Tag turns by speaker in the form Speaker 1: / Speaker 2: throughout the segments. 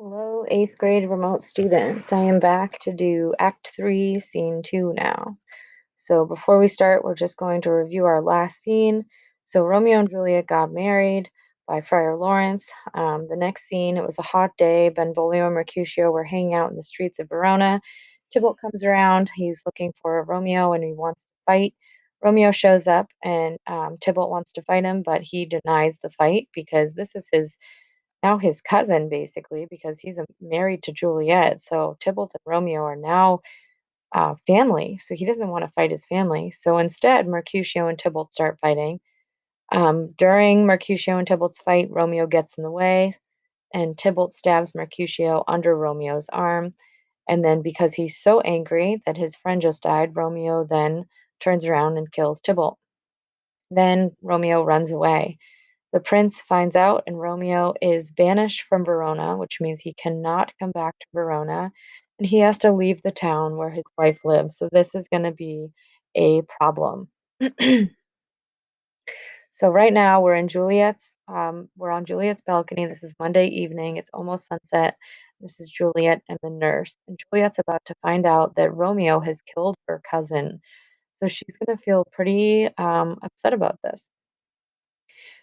Speaker 1: Hello, eighth grade remote students. I am back to do Act 3, Scene 2 now. So before we start, we're just going to review our last scene. So Romeo and Juliet got married by Friar Lawrence. The next scene, it was a hot day. Benvolio and Mercutio were hanging out in the streets of Verona. Tybalt comes around. He's looking for Romeo and he wants to fight. Romeo shows up and Tybalt wants to fight him, but he denies the fight because this is his cousin basically because he's married to Juliet. So Tybalt and Romeo are now family. So he doesn't want to fight his family. So instead, Mercutio and Tybalt start fighting. During Mercutio and Tybalt's fight, Romeo gets in the way, and Tybalt stabs Mercutio under Romeo's arm. And then, because he's so angry that his friend just died, Romeo then turns around and kills Tybalt. Then Romeo runs away. The prince finds out, and Romeo is banished from Verona, which means he cannot come back to Verona, and he has to leave the town where his wife lives. So this is going to be a problem. So right now we're on Juliet's balcony. This is Monday evening. It's almost sunset. This is Juliet and the nurse, and Juliet's about to find out that Romeo has killed her cousin. So she's going to feel pretty upset about this.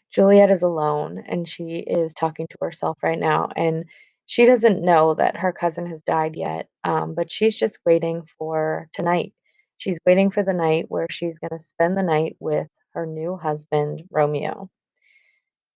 Speaker 1: Juliet is alone and she is talking to herself right now. And she doesn't know that her cousin has died yet, but she's just waiting for tonight. She's waiting for the night where she's going to spend the night with her new husband, Romeo.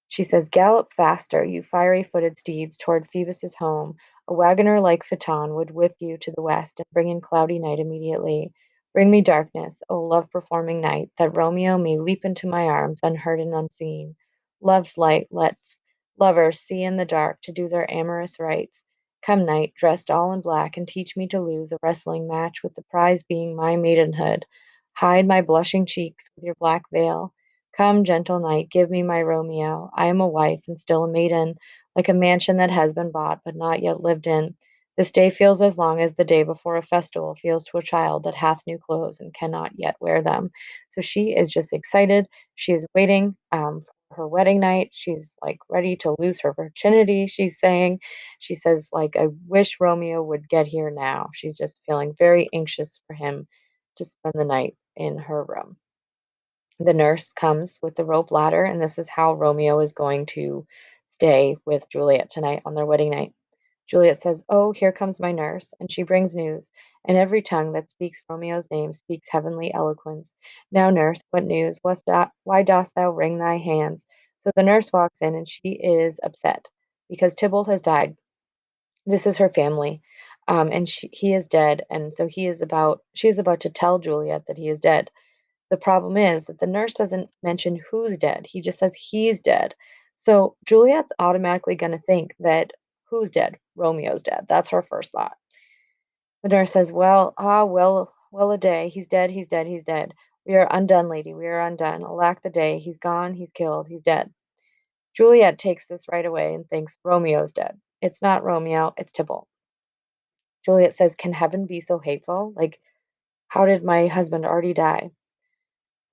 Speaker 1: She says, "Gallop faster, you fiery-footed steeds, toward Phoebus's home. A wagoner like Phaeton would whip you to the west and bring in cloudy night immediately. Bring me darkness, O love-performing night, that Romeo may leap into my arms unheard and unseen. Love's light lets lovers see in the dark to do their amorous rites. Come, night, dressed all in black, and teach me to lose a wrestling match with the prize being my maidenhood. Hide my blushing cheeks with your black veil. Come, gentle night, give me my Romeo. I am a wife and still a maiden, like a mansion that has been bought but not yet lived in. This day feels as long as the day before a festival feels to a child that hath new clothes and cannot yet wear them." So she is just excited. She is waiting for her wedding night. She's like ready to lose her virginity. She's saying, she says, like, I wish Romeo would get here now. She's just feeling very anxious for him to spend the night in her room. The nurse comes with the rope ladder, and this is how Romeo is going to stay with Juliet tonight on their wedding night. Juliet says, "Oh, here comes my nurse," and she brings news, and every tongue that speaks Romeo's name speaks heavenly eloquence. "Now, nurse, what news? Why dost thou wring thy hands?" So the nurse walks in, and she is upset because Tybalt has died. This is her family, and he is dead, and so she is about to tell Juliet that he is dead. The problem is that the nurse doesn't mention who's dead. He just says he's dead. So Juliet's automatically going to think that who's dead? Romeo's dead. That's her first thought. The nurse says, well, a day. He's dead, he's dead, he's dead. We are undone, lady. We are undone. Alack the day. He's gone, he's killed, he's dead. Juliet takes this right away and thinks Romeo's dead. It's not Romeo, it's Tybalt. Juliet says, "Can heaven be so hateful? Like, how did my husband already die?"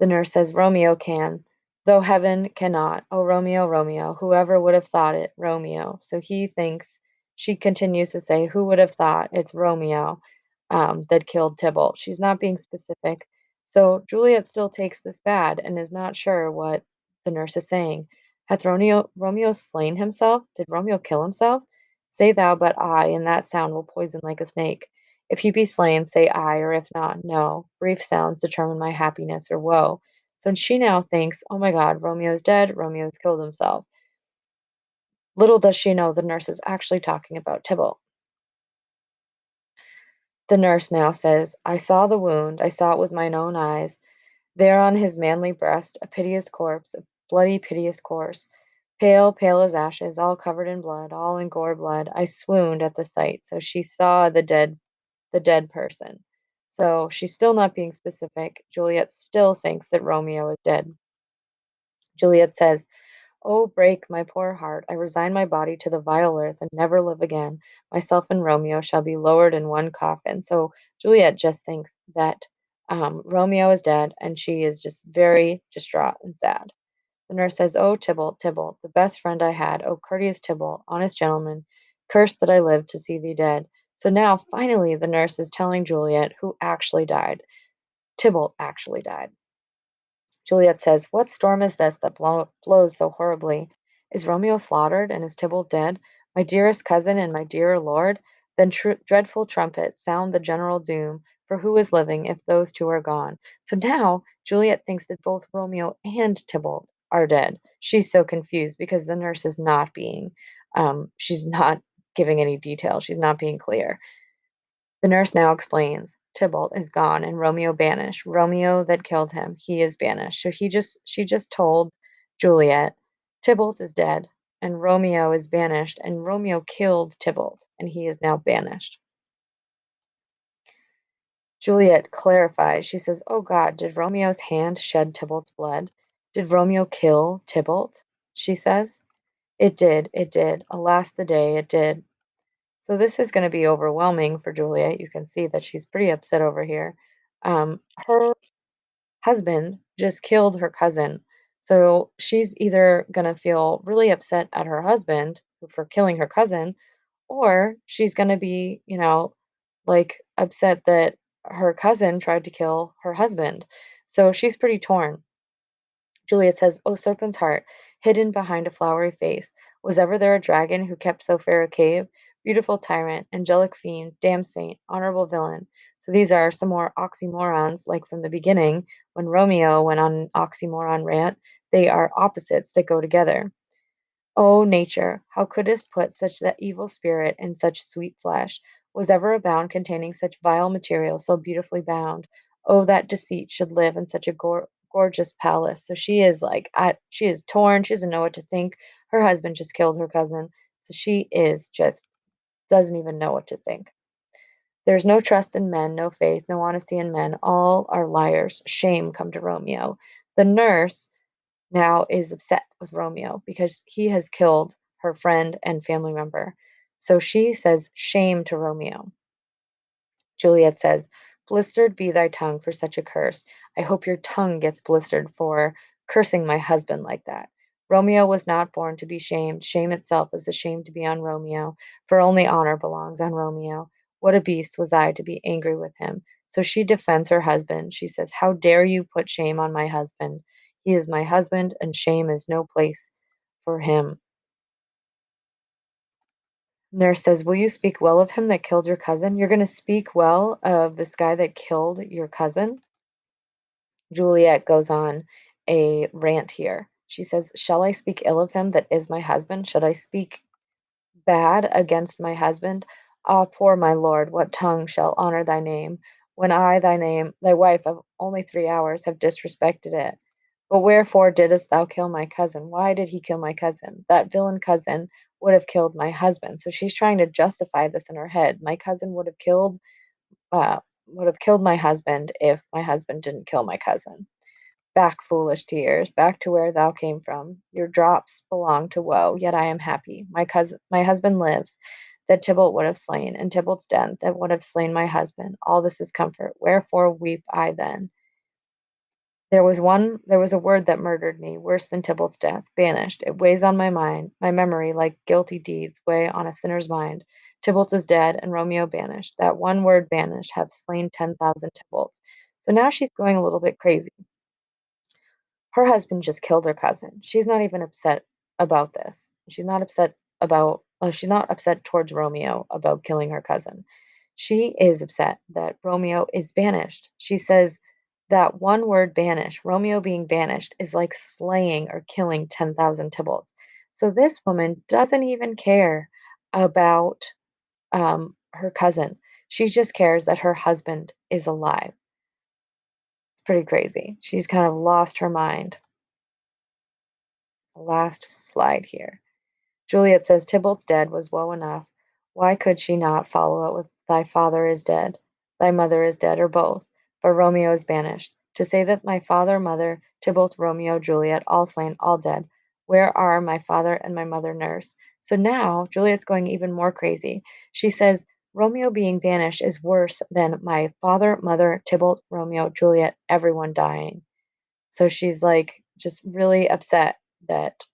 Speaker 1: The nurse says, "Romeo can, though heaven cannot. Oh, Romeo, Romeo, whoever would have thought it, Romeo." So he thinks, she continues to say, "Who would have thought it's Romeo that killed Tybalt?" She's not being specific. So Juliet still takes this bad and is not sure what the nurse is saying. Hath Romeo slain himself? Did Romeo kill himself? Say thou but I, and that sound will poison like a snake. If he be slain, say I, or if not, no. Brief sounds determine my happiness or woe. So she now thinks, oh my God, Romeo's dead, Romeo's killed himself. Little does she know the nurse is actually talking about Tybalt. The nurse now says, "I saw the wound, I saw it with mine own eyes. There on his manly breast, a piteous corpse, a bloody piteous corse, pale, pale as ashes, all covered in blood, all in gore blood. I swooned at the sight." So she saw the dead person. So she's still not being specific. Juliet still thinks that Romeo is dead. Juliet says, "Oh, break my poor heart. I resign my body to the vile earth and never live again. Myself and Romeo shall be lowered in one coffin." So Juliet just thinks that Romeo is dead, and she is just very distraught and sad. The nurse says, "Oh, Tybalt, Tybalt, the best friend I had. Oh, courteous Tybalt, honest gentleman, Cursed that I lived to see thee dead. So now, finally, the nurse is telling Juliet who actually died. Tybalt actually died. Juliet says, "What storm is this that blows so horribly? Is Romeo slaughtered, and is Tybalt dead? My dearest cousin and my dearer lord? Then dreadful trumpet, sound the general doom, for who is living if those two are gone?" So now Juliet thinks that both Romeo and Tybalt are dead. She's so confused because the nurse is not she's not giving any detail. She's not being clear. The nurse now explains, "Tybalt is gone and Romeo banished. Romeo that killed him, he is banished." So she just told Juliet, "Tybalt is dead and Romeo is banished, and Romeo killed Tybalt and he is now banished." Juliet clarifies. She says, "Oh God, did Romeo's hand shed Tybalt's blood? Did Romeo kill Tybalt?" She says. "It did, it did. Alas the day, it did." So this is gonna be overwhelming for Juliet. You can see that she's pretty upset over here. Her husband just killed her cousin, so she's either gonna feel really upset at her husband for killing her cousin, or she's gonna be, like, upset that her cousin tried to kill her husband. So she's pretty torn. Juliet says, "O serpent's heart, hidden behind a flowery face, was ever there a dragon who kept so fair a cave? Beautiful tyrant, angelic fiend, damned saint, honorable villain." So these are some more oxymorons, like from the beginning, when Romeo went on an oxymoron rant. They are opposites that go together. O Nature, how couldst put such that evil spirit in such sweet flesh? Was ever a bound containing such vile material so beautifully bound? Oh, that deceit should live in such a gorgeous palace. So she is she is torn. She doesn't know what to think. Her husband just killed her cousin. So she is just doesn't even know what to think. There's no trust in men, no faith, no honesty in men. All are liars. Shame come to Romeo. The nurse now is upset with Romeo because he has killed her friend and family member. So she says, "Shame to Romeo." Juliet says, "Blistered be thy tongue for such a curse. I hope your tongue gets blistered for cursing my husband like that. Romeo was not born to be shamed. Shame itself is a shame to be on Romeo, for only honor belongs on Romeo. What a beast was I to be angry with him." So she defends her husband. She says, "How dare you put shame on my husband? He is my husband, and shame is no place for him." Nurse says, "Will you speak well of him that killed your cousin? You're going to speak well of this guy that killed your cousin?" Juliet goes on a rant here. She says, "Shall I speak ill of him that is my husband? Should I speak bad against my husband? Ah, poor my lord, what tongue shall honor thy name, when I, thy name, thy wife of only 3 hours, have disrespected it? But wherefore didst thou kill my cousin? Why did he kill my cousin? That villain cousin would have killed my husband." So she's trying to justify this in her head. My cousin uh, would have killed my husband if my husband didn't kill my cousin. "Back, foolish tears, back to where thou came from. Your drops belong to woe, yet I am happy. My husband lives, that Tybalt would have slain, and Tybalt's death, that would have slain my husband. All this is comfort. Wherefore weep I then? There was a word that murdered me, worse than Tybalt's death, banished. It weighs on my mind, my memory, like guilty deeds weigh on a sinner's mind. Tybalt is dead, and Romeo banished. That one word banished hath slain 10,000 Tybalts." So now she's going a little bit crazy. Her husband just killed her cousin. She's not even upset about this. She's not upset towards Romeo about killing her cousin. She is upset that Romeo is banished. She says that one word "banish," Romeo being banished, is like slaying or killing 10,000 Tybalts. So this woman doesn't even care about her cousin. She just cares that her husband is alive. It's pretty crazy. She's kind of lost her mind. Last slide here. Juliet says, "Tybalt's dead was woe enough. Why could she not follow it with thy father is dead, thy mother is dead, or both? But Romeo is banished. To say that my father, mother, Tybalt, Romeo, Juliet, all slain, all dead. Where are my father and my mother, nurse?" So now Juliet's going even more crazy. She says, Romeo being banished is worse than my father, mother, Tybalt, Romeo, Juliet, everyone dying. So she's like just really upset that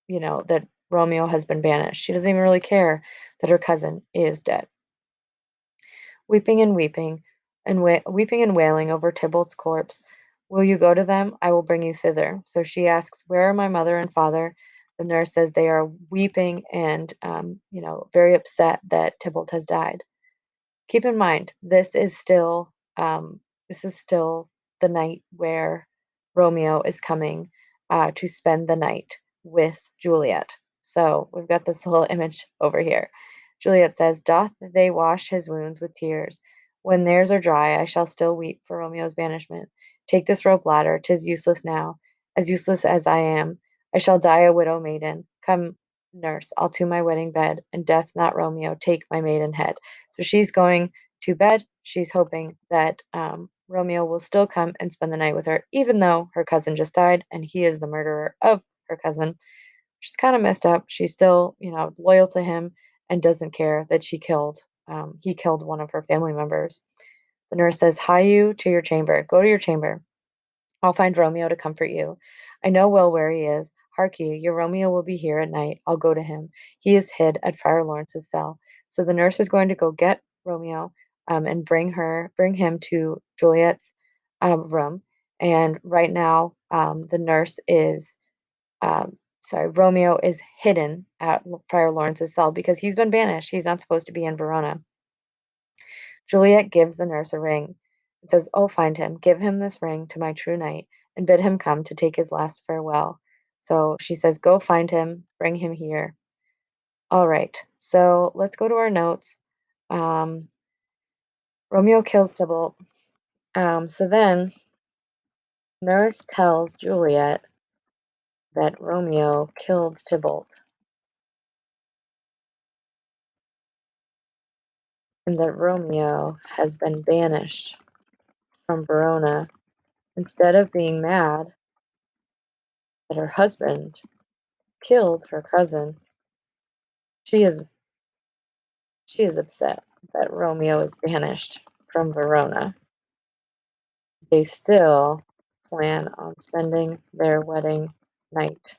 Speaker 1: that Romeo has been banished. She doesn't even really care that her cousin is dead. Weeping and weeping, and weeping and wailing over Tybalt's corpse. Will you go to them? I will bring you thither. So she asks, where are my mother and father? The nurse says they are weeping and, very upset that Tybalt has died. Keep in mind, this is still the night where Romeo is coming to spend the night with Juliet. So we've got this little image over here. Juliet says, doth they wash his wounds with tears? When theirs are dry, I shall still weep for Romeo's banishment. Take this rope ladder, 'tis useless now, as useless as I am. I shall die a widow maiden. Come, nurse, I'll to my wedding bed, and death not Romeo take my maiden head. So she's going to bed. She's hoping that Romeo will still come and spend the night with her, even though her cousin just died and he is the murderer of her cousin. She's kind of messed up. She's still, loyal to him and doesn't care that he killed one of her family members. The nurse says, hie you to your chamber. Go to your chamber. I'll find Romeo to comfort you. I know well where he is. Hark ye, your Romeo will be here at night. I'll go to him. He is hid at Friar Lawrence's cell. So the nurse is going to go get Romeo, and bring him to Juliet's room. And right now, Romeo is hidden at Friar Lawrence's cell because he's been banished. He's not supposed to be in Verona. Juliet gives the nurse a ring and says, oh, find him, give him this ring to my true knight, and bid him come to take his last farewell. So she says, go find him, bring him here. All right, so let's go to our notes. Um, Romeo kills Tybalt. So then nurse tells Juliet that Romeo killed Tybalt and that Romeo has been banished from Verona. Instead of being mad that her husband killed her cousin, she is She is upset that Romeo is banished from Verona. They still plan on spending their wedding night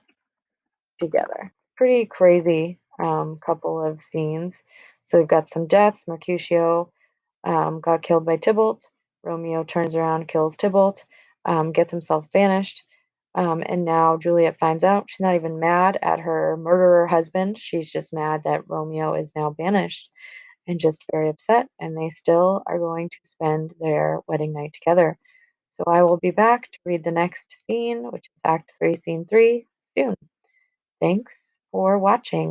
Speaker 1: together. Pretty crazy couple of scenes. So we've got some deaths. Mercutio got killed by Tybalt. Romeo turns around, kills Tybalt, gets himself banished. And now Juliet finds out she's not even mad at her murderer husband. She's just mad that Romeo is now banished and just very upset, and they still are going to spend their wedding night together. So I will be back to read the next scene, which is Act 3, Scene 3, soon. Thanks for watching.